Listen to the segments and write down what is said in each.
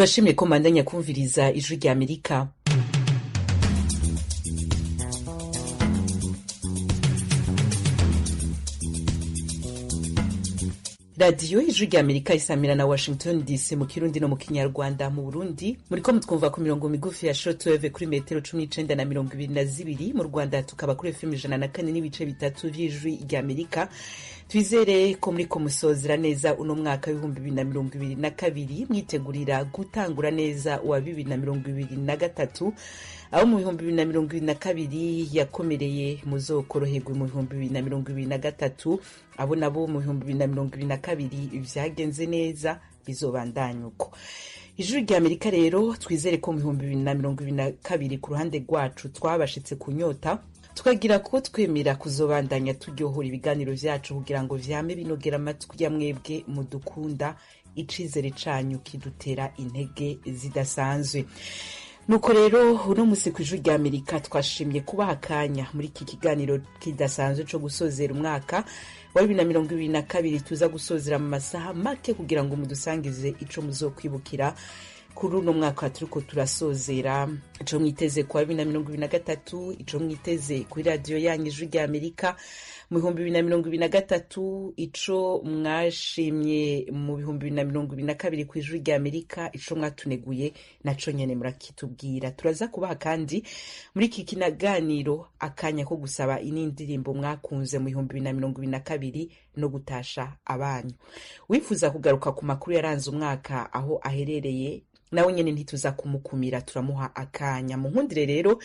turashimye ko mandanya kumviriza ijwi rya Amerika. radiyo ijwi rya Amerika isamira na Washington DC mu Kirundi no mu Kinyarwanda. Mu Burundi muriko mutwumva ku mirongo migufi ya shortwave kuri metero 19 na 22. Mu Rwanda tukaba kuri FM 104 n'ibice bitatu vy'ijwi rya Amerika. Twizere ko muriko musozera neza uno mwaka w'ibihumbi 2022 mwitegurira gutangura neza wa 2023 aho mu bihumbi 2022 yakomereye muzokoroherwa mu bihumbi 2023 abo nabo mu bihumbi 2022 vyagenze neza bizobandanya uko. Ijuru rya Amerika rero twizere ko mu bihumbi 2022 ku ruhande rwacu twabashitse kunyota tukagira ko twemera kuzobandanya turyohora ibiganiro vyacu kugira ngo vyame binogera amatwi ya mwebwe mudukunda, icizere canyu kidutera intege zidasanzwe. Nuko rero uno musi kw'ijuru rya Amerika twashimye kubaha akanya muri iki kiganiro kidasanzwe co gusozera umwaka wa 2022 tuza gusozera mu masaha make kugira ngo mudusangize ico muzokwibukira kuri uno mwaka turiko turasozera, ico mwiteze kwa 2023, ico mwiteze kuri radio yanyu ijuru rya Amerika mu bihumbi 2023, ico mwashimye mu bihumbi 2022 ku ijuru rya Amerika, ico mwatuneguye naco nyene murakitubwira. Turaza kubaha kandi muri iki kinaganiro akanya ko gusaba inindirimbo mwakunze mu bihumbi 2022 no gutasha abanyu. Wifuza kugaruka ku makuru yaranze umwaka aho aherereye, nawe nyene ntituza kumukumira, turamuha akanya. Mu nkundire rero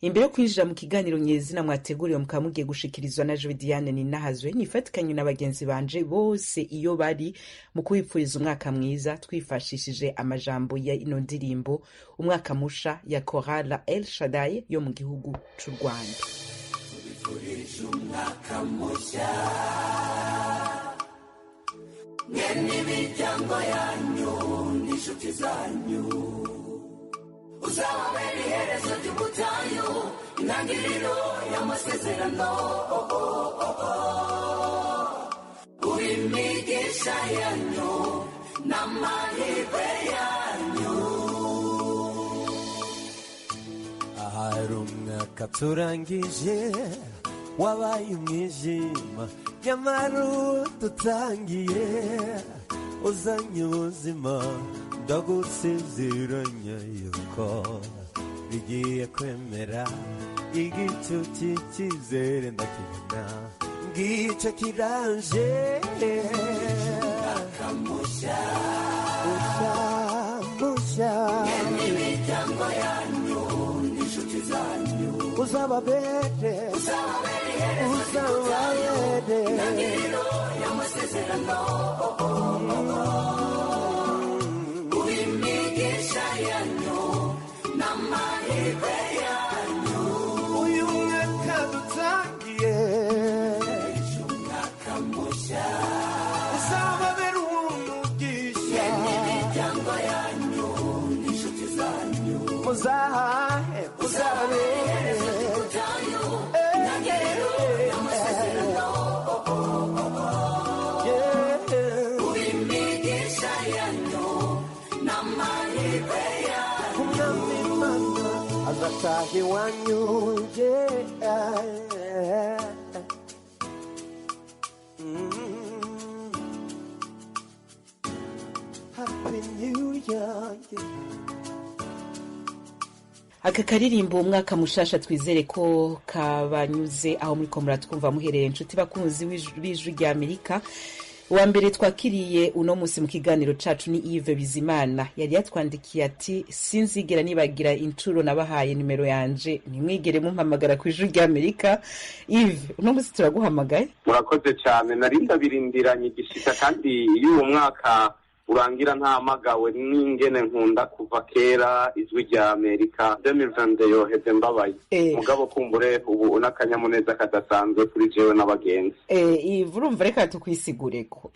imbere yo kwinjira mu kiganiro nyezina mwateguriwe mukaba mugiye gushikirizwa na Diane Ninahazwe, nifatikanye n'abagenzi banje bose iyo bari mu kwifuriza umwaka mwiza twifashishije amajambo ya ino ndirimbo umwaka musha ya Chorale El Shaddai yo mu gihugu c'u Rwanda. Umwaka musha ngeni miryango yanyu n'inshuti zanyu uzababera iherezo ry'ubutayu, intangiriro y'amasezerano uw'imigisha yanyu n'amahirwe yanyu. Ahari umwaka turangije wabaye umwijima, nyamara dutangiye uzanye ubuzima, ndagusezeranya yuko bigiye kwemera igicu cy'icyizere ndakibona ngicyo kiraje. Umwaka musha musha imiryango yanyu n'inshuti zanyu uzababere intangiriro y'amasezerano uw'imigisha yanyu n'amahirwe yanyu. Uyu mwaka dutangiye umwaka musha uzababera umugisha, imiryango yanyu n'inshuti zanyu muzahahe uzababere intangiriro y'amasezerano uw'imigisha yanyu n'amahirwe yanyu. Umwami Imana azataha iwanyu Happy New Year. Aka karirimbo umwaka mushasha twizere ko kabanyuze aho muri ko muratwumva muherereye inshuti bakunzi b'ijwi rya Amerika. Uwa mbere twakiriye uno musi mu kiganiro cacu ni Yves Bizimana, yari yatwandikiye ati sinzigera nibagira inturo nabahaye nimero yanje, ntimwigere mumpamagara ku ijwi rya Amerika. Yves, uno musi turaguhamagaye. Murakoze cyane, narinda birindiranye igishika kandi uyu mwaka urangira ntamagawe n'ingene nkunda kuva kera ijwi rya Amerika 2022 yoheze mbabaye mugabo kumbure ubu unakanyamuneza kadasanzwe kuri jewe n'abagenzi. Urumva reka tukwisigureko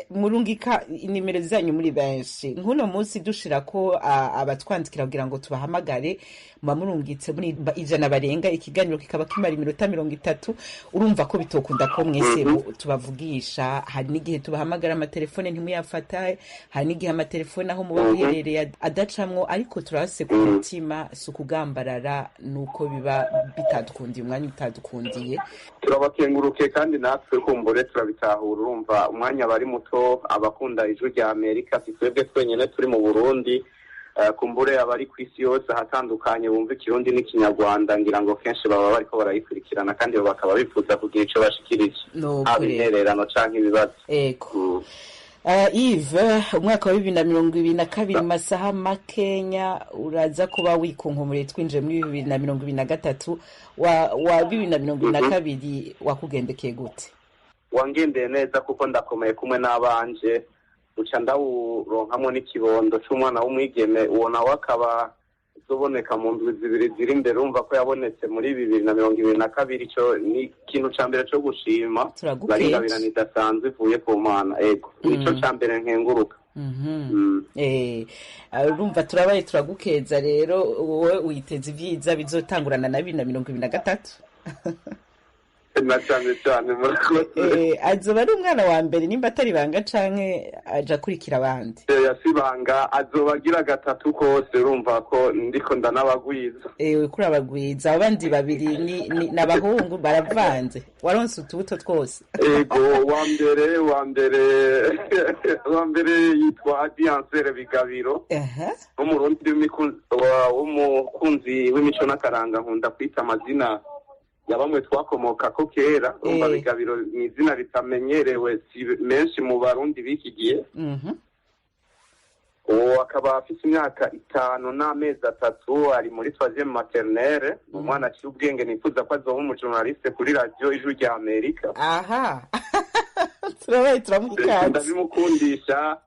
murungika inimero zanyu muri benshi, nkuno munsi dushira ko abatwandikira kugira ngo tubahamagare murungitse muri 100 barenga, ikiganiro kikaba kimara iminota 30. urumva ko bitokunda ko mwese tubavugisha, hari n'igihe tubahamagara amatelefone ntimuyafata, hari n'igihe amatelefone aho muba muherereye adacamwo, ariko turabase ku mutima si ukugambarara nuko biba bitadukundiye, umwanya utadukundiye. turabakenguruke kandi natwe kumbure turabitahura, urumva umwanya bari muto abakunda ijwi rya Amerika si twebwe twenyene turi mu Burundi, kumbure abari ku isi yose ahatandukanye bumva ikirundi n'ikinyarwanda, ngira ngo kenshi baba bariko barayikurikirana kandi bakaba bifuza kugira ico bashikirije, haba intererano canke ibibazo. Ego. Yves, umwaka wa 2022 masaha makenya uraza kuba wikunkumuriye twinje muri 2023, wa 2022 wakugendekeye gute? Wangendeye neza kuko ndakomeye kumwe n'abanje, uca ndawuronkamwo n'ikibondo c'umwana w'umwigeme, uwo nawe akaba zoboneka mu ndwi zibiri ziri imbere, urumva ko yabonetse muri 2022. Ico ni ikintu ca mbere co gushima, barigabirana idasanzwe ivuye ku Mana. Ego nico ca mbere nkenguruka. Urumva turabaye turagukeza rero, wowe uyiteze ivyiza bizotangurana na 2023. Na cyane murakoze. Azoba ari umwana wa mbere nimba atari banga canke aja kurikira abandi? Yasibanga azobagira gatatu kose, urumva ko ndiko ndanabagwiza. Kuri abagwiza abandi babiri ni nabahungu baravanze, waronse utubuto twose. Ego wa mbere yitwa Adiansere Bigabiro, umurundi w'umukunzi w'imico n'akaranga, nkunda kwita amazina ya bamwe twakomoka ko kera. Umva Bigabiro ni izina ritamenyerewe si menshi mu Barundi b'iki gihe. Uwo akaba afite imyaka 5 n'amezi 3, ari muri 3e maternelle. Umwana aciye ubwenge, nifuza ko azoba umujournaliste kuri radio Ijwi rya Amerika. Aha. Turabaye turamukanda. Ndabimukundisha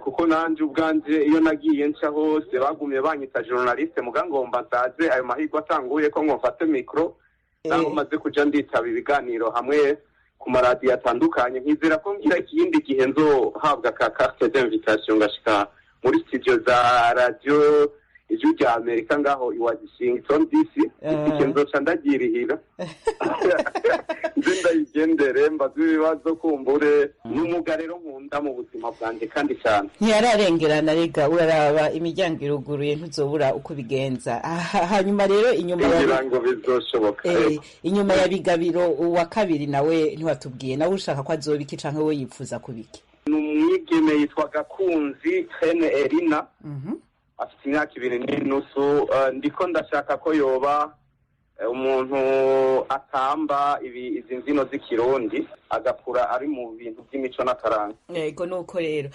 kuko nanje ubwanje iyo nagiye nca hose bagumye banyita journaliste, muga ngomba nsaze ayo mahirwe atanguye ko ngomfate micro, naho maze kuja nditaba ibiganiro hamwe ku maradiyo atandukanye. Nkizera ko ngira ikindi gihe nzohabwa ka carte d'invitation ngashika muri studio za radio Ijwi rya Amerika ngaho i Washington DC, iki nzoca ndagirihira ndayigendere mbaze ibibazo kumbure n'umuga rero nkunda mu buzima bwanjye kandi cyane. Ntiyararengerana rega, uraraba imiryango iruguruye ntuzobura uko bigenza. Hanyuma rero inyuma ya ngo bizoshoboka, inyuma ya Bigabiro wa kabiri nawe ntiwatubwiye nawe ushaka ko azoba iki canke we yifuza kubiki? N'umwigeme yitwa Gakunzi Hene Erina, afite imyaka 2 n'inusu. Ndiko ndashaka ko yoba umuntu atamba izi mbyino z'ikirundi, agakura ari mu bintu by'imico n'akaranga. Yego nuko rero.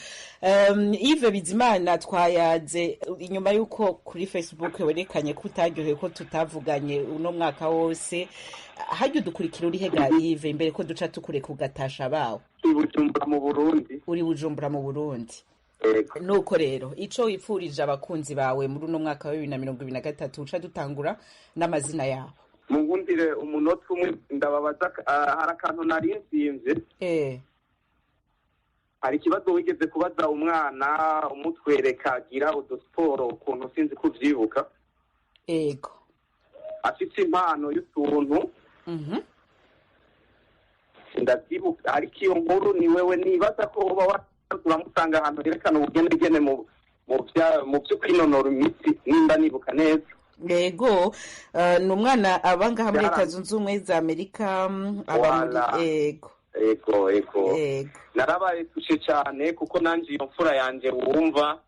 Yves Bizimana twayaze inyuma yuko kuri Facebook werekanye ko utaryoheye ko tutavuganye uno mwaka wose. Hajye udukurikira uri hega Yves, imbere ko duca tukure kugatasha bawo? Bujumbura mu Burundi. Uri Bujumbura mu Burundi. Nuko rero ico wipfurije abakunzi bawe muri uno mwaka wa 2023 uca dutangura n'amazina yawe. Mungundire umunota umwe ndababaza, hari akantu nari nsimvye. Hari ikibazo wigeze kubaza umwana umutwereka agira udusporo ukuntu sinzi kuvyibuka. Ego. Afite impano y'utuntu. Ndavyibuka, ariko iyo nkuru ni wewe nibaza ko uba turamusanga ahantu herekana ubugenegene mu byo kwinonora imitsi, nimba nibuka neza. Yego, ni umwana abanga muri Leta Zunze Ubumwe za Amerika, aba muri ego. Narabaye tushe cyane kuko nanje iyo mfura yanje wumva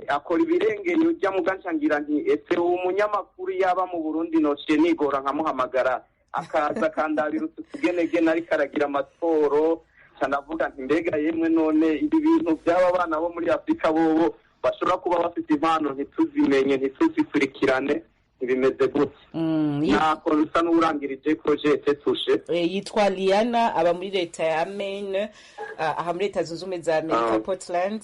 akora ibirengeye ujya mugancangira nti ese umunyamakuru yaba mu Burundi nociye nigora nkamuhamagara akaza kandabira utugenegene ari karagira amasiporo. Navuga nti mbega yemwe none ibi bintu by'aba bana bo muri Afrika bobo bashobora kuba bafite impano ntituzimenye ntituzikurikirane, ntibimeze gute? Nako rusa n'urangirije projet tushe. Yitwa Liana, aba muri leta ya Maine, aha muri Leta Zunze Ubumwe za Amerika, Portland.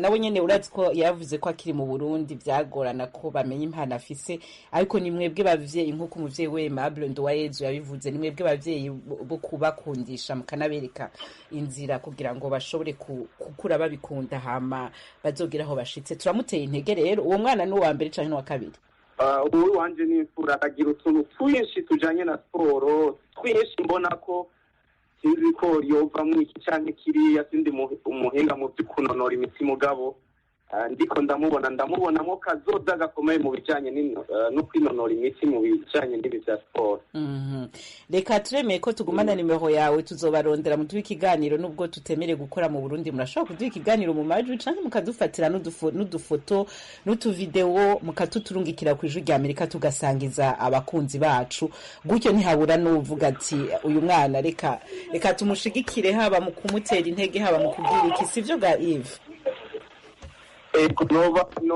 Nawe nyene urazi ko yavuze ko akiri mu Burundi byagorana ko bamenye impano afise, ariko ni mwebwe bavyeyi nkuko umuvyeyi we Aimable Nduwayezu yabivuze, ni mwebwe bavyeyi bo kubakundisha mukanabereka inzira kugira ngo bashobore kukura babikunda hama bazogera aho bashitse. Turamuteye intege rero. Uwo mwana ni uwa mbere canke n'uwa kabiri? Ubu wanje ni imfura, akagira utuntu twinshi tujanye na siporo twinshi, mbona ko sinzi ko yovamwo iki canke kiriya, sindi umuhinga mu vy'ukunonora imitsi mugabo ndiko ndamubonamo kazoza gakomeye mu bijanye no kwinonora imitsi mu bijanye n'ibi vya siporo. Reka turemeye ko tugumana nimero yawe, tuzobarondera mu ikiganiro nubwo tutemere gukora mu Burundi. Murashobora kuduha ikiganiro mu majwi canke mukadufatira n'udufoto n'utuvideo mukatuturungikira ku Ijwi rya Amerika tugasangiza abakunzi bacu, gutyo ntihabura n'uvuga ati uyu mwana reka tumushigikire, haba mu kumutera intege, haba mu kugira iki, sivyo ga Yves?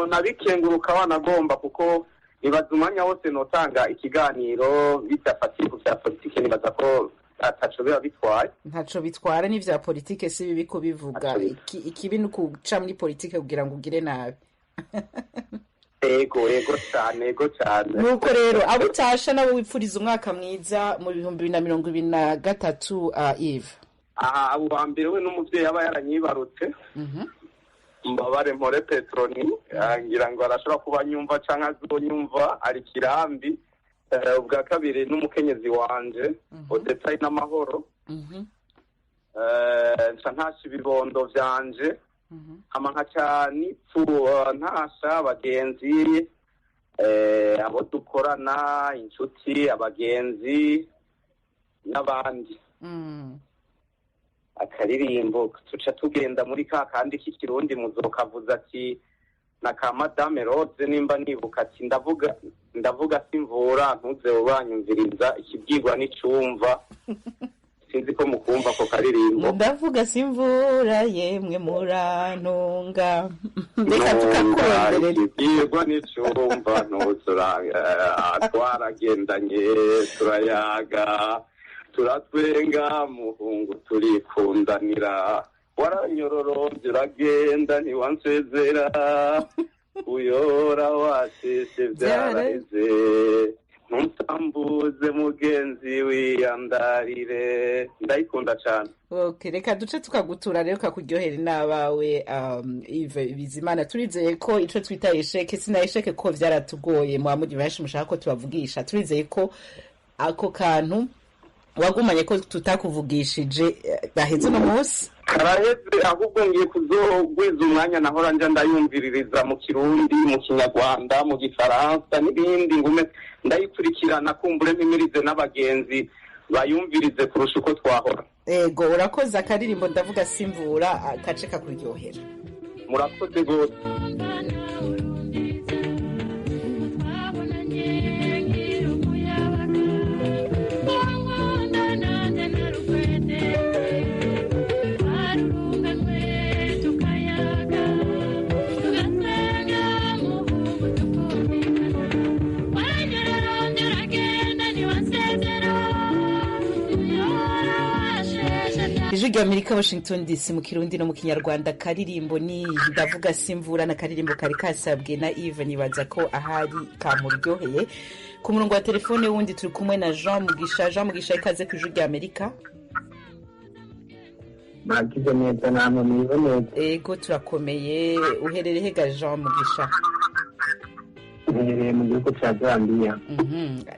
Nabikenguruka wanagomba kuko nibaza umwanya wose notanga ikiganiro bidafatiye ku vya politike, nibaza ko ataco biba bitwaye. Ntaco bitwara n'ivya politike, si bibi ko bivuga ikibi no kuca muri politike kugira ngo ugire nabi. Ego cyane. Nuko rero abo utasha nabo wipfuriza umwaka mwiza mu 2023 Yves. Uwa mbere we n'umuvyeyi aba yaranyibarutse. Mbabare Mpore Petroni, ngira ngo arashobora kuba nyumva canke azonyumva, ari Kirambi. Ubwa kabiri n'umukenyezi wanje Odeta n'amahoro. Nca ntasha ibibondo vyanje, hama nkacani ntasha abagenzi, abo dukorana, inshuti, abagenzi n'abandi. Akaririmbo tuca tugenda muri kandi k'ikirundi muzokavuza ati na ka Madame Rose, nimba nibuka ati ndavuga simvura ntuze ubanyumviriza, ikibwirwa n'icumva. Sinzi ko mukumva ko karirimbo. Ndavuga simvura yemwe murantunga. Reka tukakuronderera. Ikibwirwa n'icumva twaragendanye turayaga turatwenga muhungu turikundanira, waranyororombye uragenda ntiwansezera, uyora wasese vyaraheze, ntutambuze mugenzi wiyandarire. Ndayikunda cane. Okay, reka duce tukagutura rero kakuryohera n'abawe Yves Bizimana. Turizeye ko ico twita esheke, sina esheke ko vyaratugoye mwamugi benshi mushaka ko tubavugisha. Turizeye ko ako kantu wagumanye ko tutakuvugishije baheze no munsi karaheze, ahubwo ngiye kuzogwiza umwanya nahora nja ndayumviririza mu Kirundi, mu Kinyarwanda, mu Gifaransa n'ibindi, ngume ndayikurikirana kumbure mpimirize n'abagenzi bayumvirize kurusha uko twahora. Ego urakoze. Akaririmbo ndavuga simvura akace kakuryohera. Murakoze gose. Ijwi rya Amerika, Washington DC, mu Kirundi no mu Kinyarwanda. Karirimbo ni ndavuga simvura, na karirimbo kari kasabwe na Yves, nibaza ko ahari kamuryoheye. Ku murongo wa telefone wundi turi kumwe na Jean Mugisha, ikaze ku Ijwi rya Amerika. Mwagize neza namwe mwize neza. Ego turakomeye. Uherereye hega Jean Mugisha? Uherereye mu gihugu ca Zambia.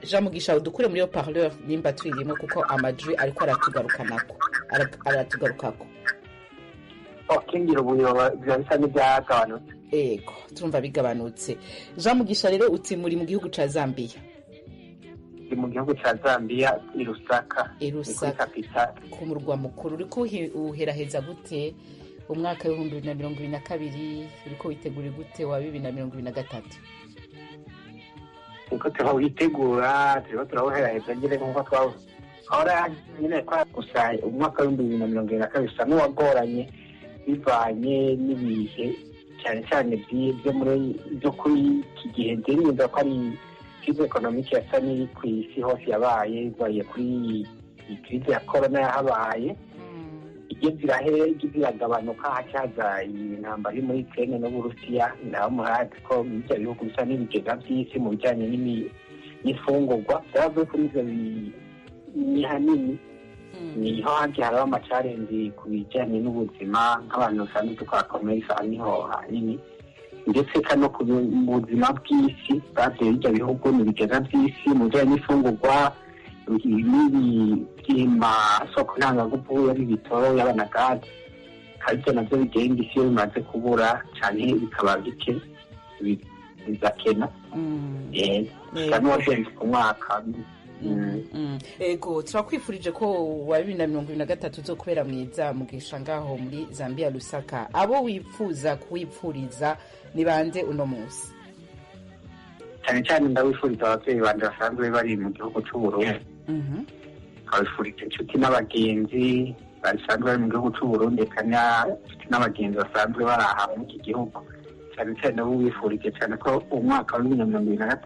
Jean Mugisha, udukure muri yo parleur nimba twirimo kuko amajwi ariko aratugarukako. Kingira ubuyoba bisa n'ibyagabanutse. Ego turumva bigabanutse. Jean Mugisha rero uti muri mu gihugu ca Zambia? Mu gihugu ca Zambia, i Lusaka. Ku murwa mukuru. Uriko uheraheza gute umwaka wa 2022? Uriko witegura gute wa 2023? Uko turawitegura, turawuheraheza ngire nkuko twawo. Ahora nyine kwa gusa umwaka wa 2022 n'uwagoranye bivanye n'ibihe cyane cyane byo kuri iki gihe ndende ko ari crise economique yasa n'iri ku isi hose yabaye ibaye kuri crise ya corona yahabaye. Igihe ziragabanuka hacaza intambara iri muri Ukraine no Burusiya, naho muhazi ko ibyo bihugu bisa n'ibigega by'isi mu bijyanye n'ifungurwa byavuye kuri ibyo ni hanini. Niho hagiye haraho amacarenzi ku bijyanye n'ubuzima nk'abantu basanzwe dukora commerce, niho hanini ndetse no ku buzima bw'isi. Bavye ibyo bihugu mu bigega by'isi mu bijyanye n'ifungurwa, by'amasoko ntangaguvu ari ibitoro y'abanagazi ariko navyo bigenda isi iyo bimaze kubura canke bikaba bike bizakena gusa n'uwagenze ku mwaka. Ego turakwifurije ko wa 2023 uzokubera mwiza mugisha ngaho muri Zambia Lusaka. Abo wifuza kuwipfuriza ni bande uno munsi? Cyane cyane ndabifuriza abavyeyi banje basanzwe bari mu gihugu c'Uburundi, abifurije inshuti n'abagenzi basanzwe bari mu gihugu c'Uburundi, kandi inshuti n'abagenzi basanzwe bari aha muri iki gihugu. Cyane cyane ndabifurije cyane ko umwaka wa 2023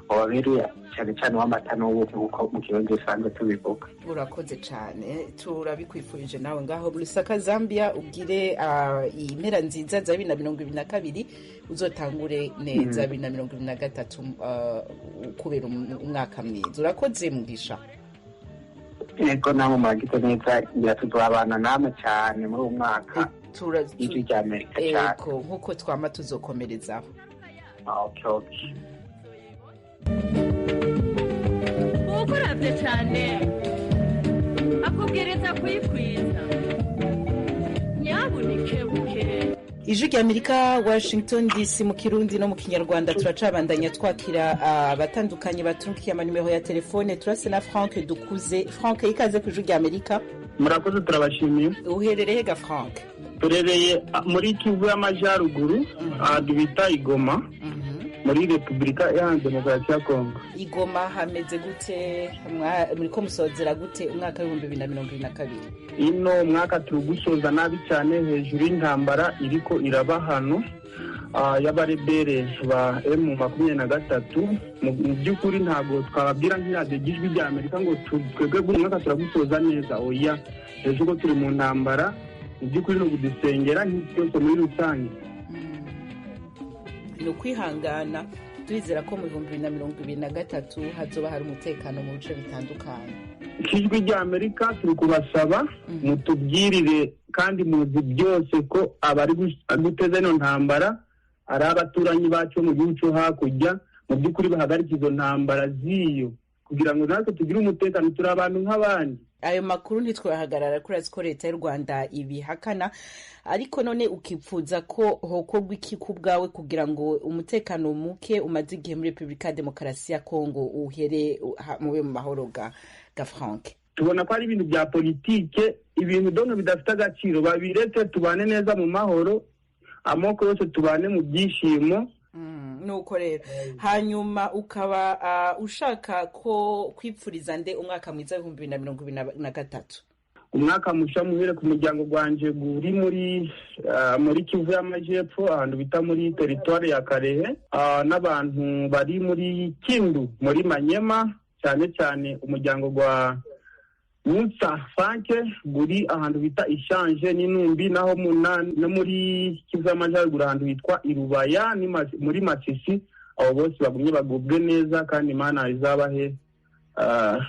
wabereye cyane cyane w'amata n'ubuki kuko mu kirundi gisanzwe tubivuga. Urakoze cyane, turabikwifurije nawe ngaho muri Lusaka Zambia, ugire impera nziza za 2022 uzotangure neza 2023 kubera umwaka mwiza. Urakoze mugisha. Ego namwe muragize neza, ngira tuzabana namwe cyane muri uwo mwaka ijwi rya Amerika cyane. Ego nkuko twama tuzokomerezaho. Okay. Ukurabye cyane akubwiriza kwikwiza nyabunike buke. Ijwi rya Amerika Washington DC mu Kirundi no mu Kinyarwanda. turacabandanya twakira abatandukanye batunkiye amanimero ya telefone. turase na Frank Dukuze. Frank, ikaze ku Ijwi rya Amerika. Murakoze, turabashimiye. Uherereye ga Frank? Turereye muri Kivu y'Amajyaruguru, bita Igoma, muri Repubulika Iharanira Demokarasi ya Kongo. Igoma hameze gute? Muriko musozera gute umwaka w'2022? Ino mwaka turugusoza nabi cyane, hejuru y'intambara iriko iraba hano y'abarebere ba M23. Mu by'ukuri ntabwo twababwira nk'ijwi rya Amerika ngo twebwe umwaka turagusoza neza, oya, hejuru ko turi mu ntambara. Mu by'ukuri no kudusengera nk'icyo muri rusange. Ni ukwihangana, turizera ko mu 2023 hazoba hari umutekano mu bice bitandukanye. Ijwi rya Amerika turi kubasaba mutubwirire kandi muzi byose ko abari guteza ino ntambara ari abaturanyi bacu mu gihugu cyo hakurya. Mu by'ukuri bahagarika izo ntambara ziyo kugira ngo natwe tugire umutekano, turi abantu nk'abandi. Ayo makuru ntitwahagarara kuri ko leta y'u Rwanda ibihakana, ariko none ukipfuza ko hokorwa iki ku bwawe kugira ngo umutekano muke umaze igihe muri Repubulika ya Demokarasi ya Kongo uhere mube mu mahoro ga Frank? Tubona ko ari ibintu bya politike, ibintu donke bidafite agaciro. Babireke tubane neza mu mahoro, amoko yose tubane mu byishimo. Nuko rero hanyuma ukaba ushaka ko kwipfuriza nde umwaka mwiza wa 2023? Umwaka musha muhere ku muryango gwanje guri muri Kivu y'Amajyepfo, ahantu bita muri territoire ya Karehe, n'abantu bari muri Kindu muri Manyema, cyane cyane umuryango gwa Musa Franke guri ahantu bita Ishanje n'Inumbi, naho no muri Kivu y'Amajyaruguru ahantu bitwa Irubaya muri Masisi. Abo bose bagumye bagubwe neza kandi Imana izabahe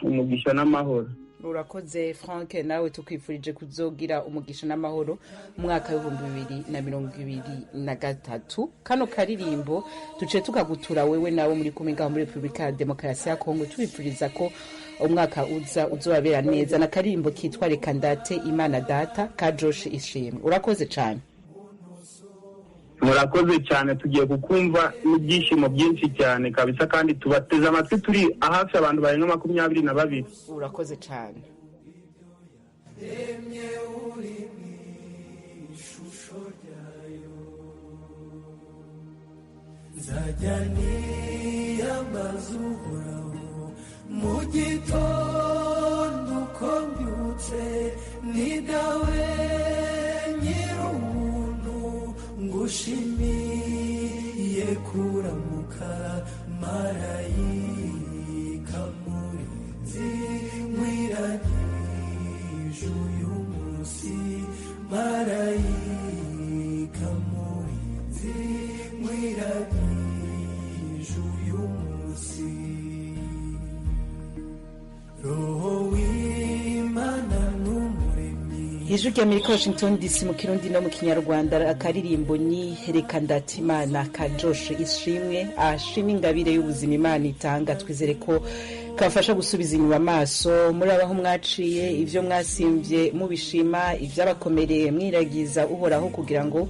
umugisha n'amahoro. Urakoze Frank, nawe tukwifurije kuzogira umugisha n'amahoro umwaka wa 2023. Kano karirimbo tuce tukagutura wewe nawe muri kumwe ngaho muri Repubulika ya Demokarasi ya Kongo, tubifuriza ko umwaka uzobabera neza. Na karirimbo kitwa Reka Ndate Imana Data ka Josh Ishimwe. Urakoze cyane. Murakoze cyane, tugiye kukumva n'ibyishimo byinshi cyane kabisa, kandi tubateze amatwi turi hafi abantu barenga 22. Urakoze cyane. Zajani amazuraho mu gitondo uko mbyutse, ni dawe nyir'umuntu ngushimiye kuramuka, marayika murinzi mwiragije uyu munsi, marayika murinzi mwiragije uyu munsi, roho w'Imana n'umuremyi. Ijwi rya Amerika Washington DC mu Kirundi no mu Kinyarwanda. Akaririmbo ni Reka Ndate Imana ka Josh Ishimwe, ashima ingabire y'ubuzima Imana itanga. Twizere ko kabafasha gusubiza inyuma amaso muri abaho mwaciye ivyo mwasimvye mubishima ivyabakomereye mwiragiza uhoraho kugira ngo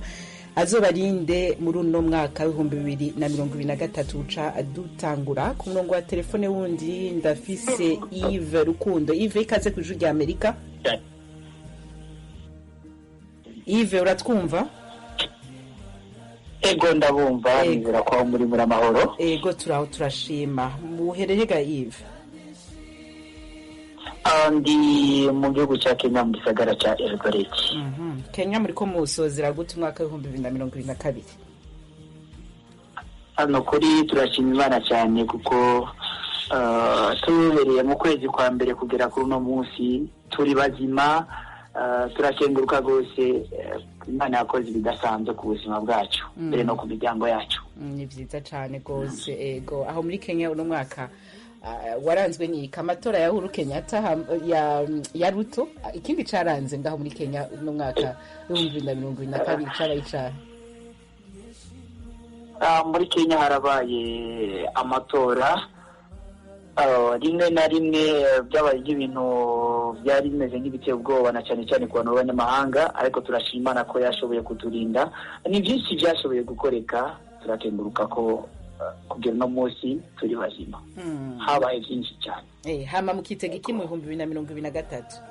azobarinde muri uno mwaka w'ibihumbi 2023 uca dutangura. Ku murongo wa telefone wundi ndafise Yves Rukundo. Yves, ikaze ku Ijwi rya Amerika. Yves, uratwumva? Ego ndabumva, nizera ko muri amahoro. Ego turaho turashima. Muhererega Yves? Ndi mu gihugu cya Kenya mu gisagara cya Eldoret. Kenya muri ko musozera gute umwaka w'ibihumbi 2022? Hano kuri turashima Imana cyane kuko tubereye mu kwezi kwa mbere kugera kuri uno munsi turi bazima, turakenguruka rwose. Imana yakoze ibidasanzwe ku buzima bwacu mbere no ku miryango yacu. Ni byiza cyane rwose. Ego aho muri Kenya uno mwaka waranzwe ni amatora ya Uhuru Kenyatta ya Ruto. Ikindi caranze ngaho muri Kenya uno mwaka w'ibihumbi 2022 cyabaye icyaha. Muri Kenya harabaye amatora rimwe na rimwe byabaye ibintu byari bimeze nk'ibiteye ubwoba na cyane cyane ku bantu b'abanyamahanga, ariko turashimana ko yashoboye kuturinda. Ni byinshi byashoboye gukoreka, turakenguruka ko kugera no munsi turi bazima. Habaye byinshi cyane. Hama mukitega iki mu 2023?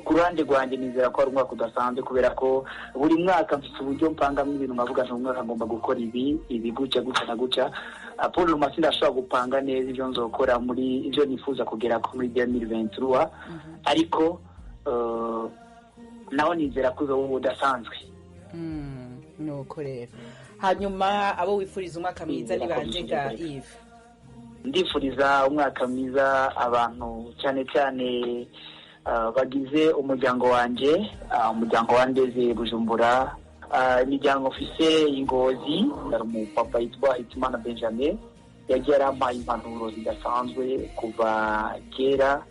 Ku ruhande rwanjye nizera ko ari umwaka udasanzwe kubera ko buri mwaka mfite uburyo mpangamo ibintu nkavuga nti umwaka ngomba gukora ibi gutya na gutya. Paul Rumasi ndashobora gupanga neza ibyo nzokora muri ibyo nifuza kugera muri 2023, ariko naho nizera ko uzoba udasanzwe. Nuko rero hanyuma abo wifuriza umwaka mwiza ni banje ga Yves? Ndifuriza umwaka mwiza abantu cyane cyane bagize umuryango wanje, umuryango wa Ndeze Bujumbura, imiryango mfise Ingozi, hari umupapa yitwa Hitimana Benjamin yagiye arampaye impanuro zidasanzwe kuva kera.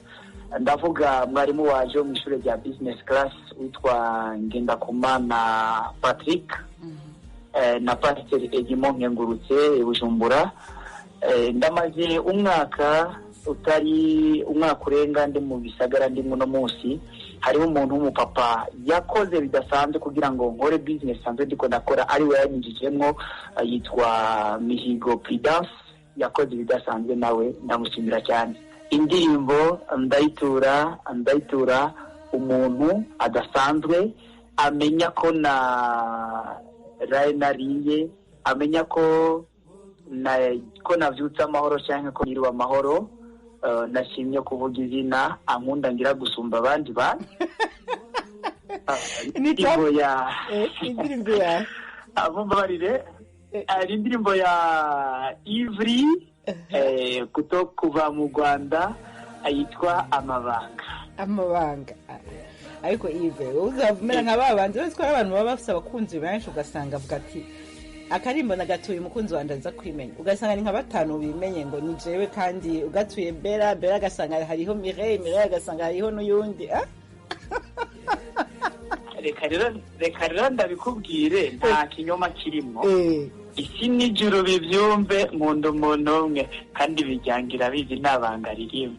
Ndavuga mwarimu waje mu ishuri rya business class witwa Ngendakumana Patrick, na Pastor Edmond Nkengurutse Bujumbura. Ndamaze umwaka utari umwaka urenga ndi mu bisagara ndi muno munsi. Hariho umuntu w'umupapa yakoze bidasanzwe kugira ngo nkore business sanzwe ndiko ndakora, ari we yanyinjijemo, yitwa Mihigo Prudence. Yakoze bidasanzwe, nawe ndamushimira cyane. Indirimbo ndayitura umuntu adasanzwe, amenya ko nariye, amenya ko navyutse amahoro cyangwa ko niriwe amahoro. Nashimye kuvuga izina ankunda ngira gusumba abandi bantu. Indirimbo ya abumbarire, indirimbo ya Ivry kuva mu Rwanda yitwa Amabanga. Ariko Yves, uzavumera nka babandi bose ko abantu baba bafite abakunzi benshi, ugasanga avuga ati akarimbo nagatuye umukunzi wanje aza kwimenya, ugasanga ni nka batanu bimenye ngo ni jewe, kandi ugatuye Bella agasanga hariho Mireille agasanga hariho n'uyundi. Reka rero ndabikubwire, nta kinyoma kirimo. Isi n'ijuru bivyumve nkunda umuntu umwe, kandi bijyangira bizi nabanga ririmo.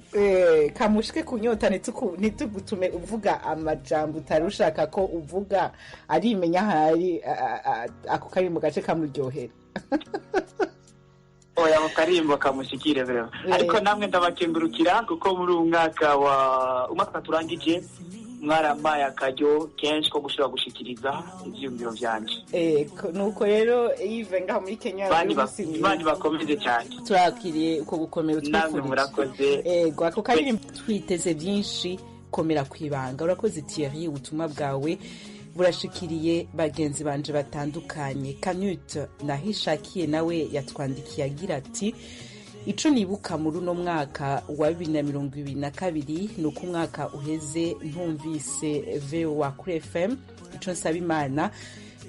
Kamushike kunyota ntitugutume uvuga amajambo utari ushaka ko uvuga, arimenya hari ako kari mu gace kamuryohera. Oya mu karimbo kamushikire rero. Ariko namwe ndabakengurukira kuko muri umwaka turangije mwarampaye akaryo kenshi ko gushobora gushikiriza ivyiyumviro vyanje. Nuko rero Yves ngaho muri Kenya bani bakomeze cyane. Turakiriye uko gukomera utwifurije. Namwe murakoze. Ako kari twiteze byinshi, komera kwibanga. Urakoze Thierry, ubutumwa bwawe burashikiriye bagenzi banje batandukanye. Canute Nahishakiye nawe yatwandikiye agira ati ico nibuka muri uno mwaka wa 2022 nuko umwaka uheze ntumvise VOA kuri FM. Ico nsaba Imana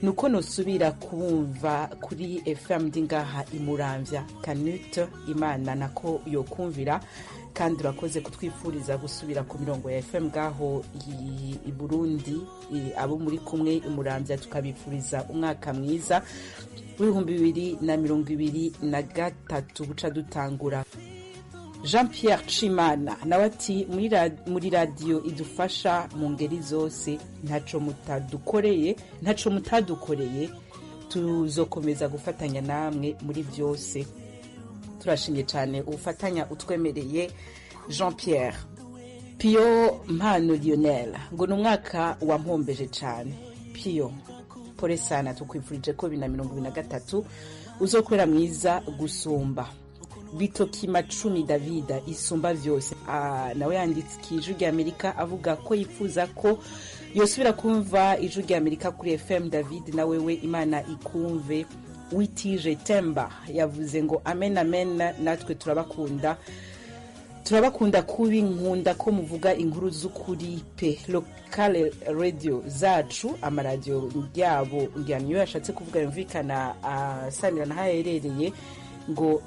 nuko nosubira kubumva kuri FM ndi ngaha imuramvya Canute Imana nako yokumvira kandi urakoze kutwifuriza gusubira ku mirongo ya FM ngaho i Burundi abo muri kumwe imuramvya tukabifuriza umwaka mwiza w'2023 buca dutangura. Jean Pierre Chimana nawe ati muri radio idufasha mu ngeri zose ntaco mutadukoreye tuzokomeza gufatanya namwe muri byose. Turashimye cyane ufatanya utwemereye Jean Pierre. Pio Mpano Lionel ngo numwaka wampombeje cyane. Pio pole sana tukwifurije ko 2023 uzokwera mwiza gusumba. Bitoki Macumi Davida isumba vyose nawe yanditse ijwi rya Amerika avuga ko yifuza ko yosubira kumva ijwi rya Amerika kuri FM. David na wewe Imana ikumve. Witije Temba yavuze ngo amen amen, natwe turabakunda kubi nkunda ko muvuga inkuru z'ukuri pe. Local radio zacu amaradio yabo ngiyanyo yashatse kuvuga yumvikana Samira nahaherereye ngo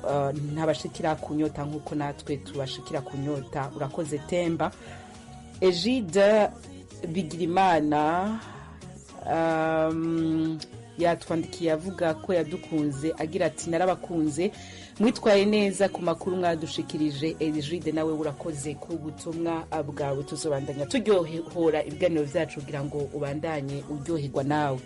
ntabashikira kunyota nkuko natwe tubashikira kunyota. Urakoze Temba. Egide Bigirimana yatwandikiye avuga ko yadukunze agira ati narabakunze mwitwaye neza ku makuru mwadushikirije. Egide nawe urakoze ku butumwa bwawe, tuzobandanya turyohora ibiganiro vyacu kugira ngo ubandanye uryoherwa nawe.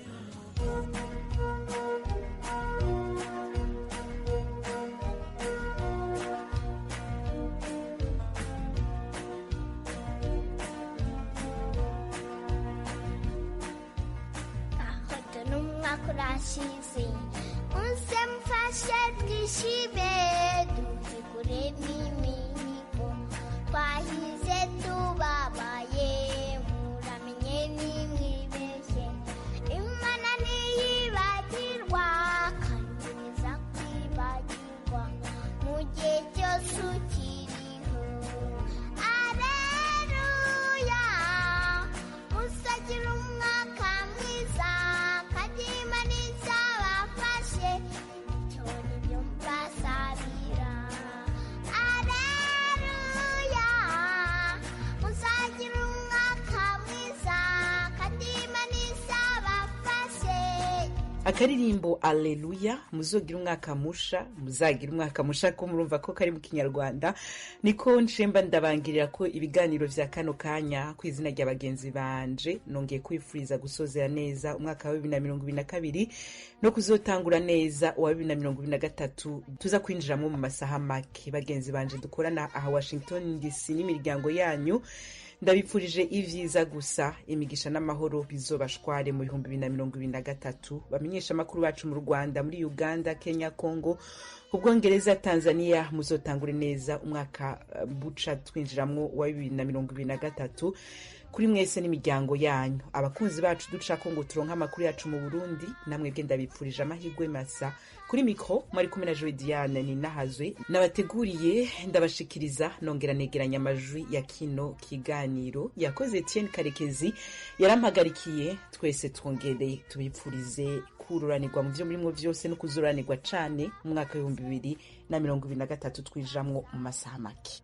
kurashize unse mfashe twishibe dukure mimigo twahize tubabaye muramenye nimwibeshye Imana ntiyibagirwa kandi niza kwibagirwa mu gihe cyose ukiriho. Aleluya musagira umwaka mwiza kandi Imana izabafashe icyo nibyo mbasabira. Aleluya musagira umwaka mwiza kandi Imana izabafashe. Akaririmbo Alleluya muzogira umwaka musha, muzagira umwaka musha ko murumva ko kari mu Kinyarwanda. Niko nshemba ndabangirira ko ibiganiro vya kano kanya ku izina rya bagenzi banje nongeye kwifuriza gusozera neza umwaka wa 2022 no kuzotangura neza wa 2023 tuza kwinjiramo mu masaha make. Bagenzi banje dukorana aha Washington DC n'imiryango yanyu ndabipfurije ivyiza gusa, imigisha n'amahoro bizobashware mu 2023. Bamenyesha makuru bacu mu Rwanda, muri Uganda, Kenya, Congo, Ubwongereza, Tanzania muzotangure neza umwaka buca twinjiramwo wa 2023 kuri mwese n'imiryango yanyu. Abakunzi bacu ducako ngo turonka amakuru yacu mu Burundi namwe genda bipfurije amahirwe masa. Kuri mikro mwari kumwe na Joy Diane ni nahazwe nabateguriye ndabashikiriza nongera negeranya amajwi ya kino kiganiro. Yakoze Etienne Karekezi yarampagarikiye. Twese twongere tubipfurize kururanirwa mu byo murimo byose no kuzuranirwa cane mu mwaka wa 2023 twijamwo mu masaha make.